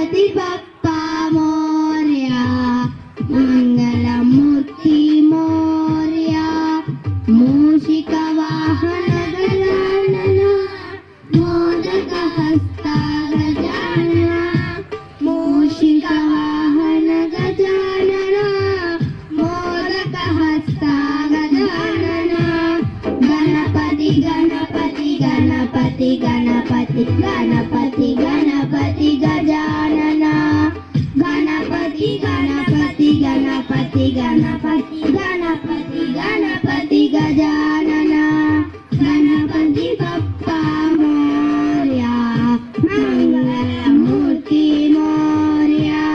गणपति बप्पा मोरया मंगलमूर्ति मोरया मूषिक वाहन गजानन मोदक हस्ता गजानन मूषिक वाहन गजानन मोदक हस्ता गजानन गणपति गणपति गणपति गणपति गणपति गणपति गजानन गणपति गणपति गणपति गणपति गणपति गणपति गजानन गणपति बप्पा मोरया मंगलमूर्ति मोरया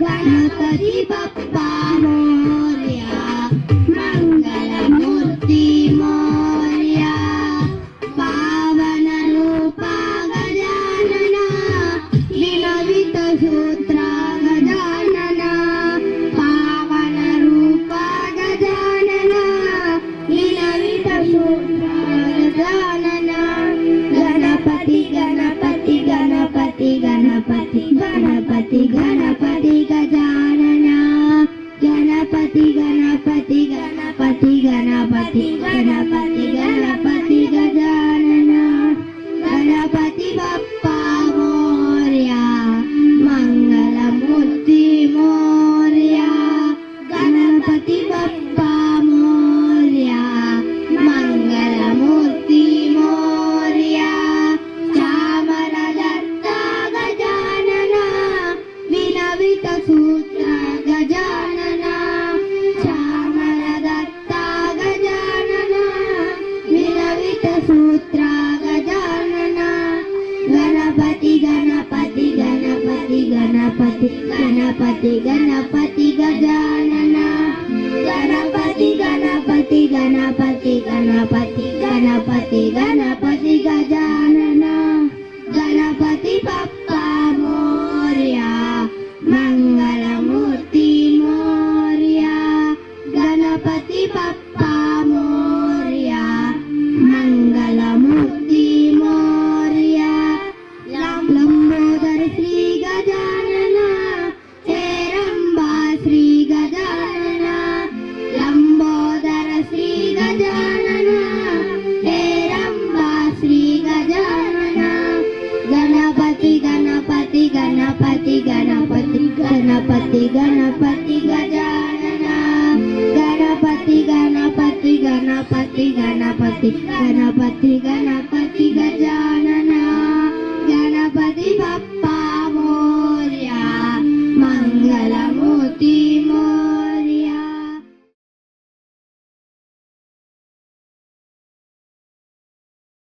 गणपति बप्पा मोरया मंगलमूर्ति मोरया पावन रूपा गजानन विलवित सूत्रा गजानन पावन रूपा गजानन विलवित सूत्रा गजानन गणपति गणपति गणपति गणपति गणपति गणपति गजानन गणपति गणपति गणपति गणपति गणपति गणपति गजानन गणपति बप्पा मोरया मंगलमूर्ति मोरया गणपति बप्पा मोरया मंगलमूर्ति मोरया चामरदत्ता गजानन विलवित सूत्र गजानन चामरदत्ता गजानन विलवित सूत्र गजानन गणपति गणपति गणपति गणपति गणपति गणपति गजानन गणपति गणपति गणपति गणपति गणपति गणपति गजानन गणपति बप्पा मोरया मंगलमूर्ति मोरया गणपति बप्पा मोरया मंगलमूर्ति मोरया लंबोदर श्री गजानन हेरंबा श्री गजानन लंबोदर श्री गजानन हेरंबा श्री गजानन गणपति गणपति गणपति गणपति गणपति गणपति गजानन गणपति गणपति गणपति गणपति गणपति गणपति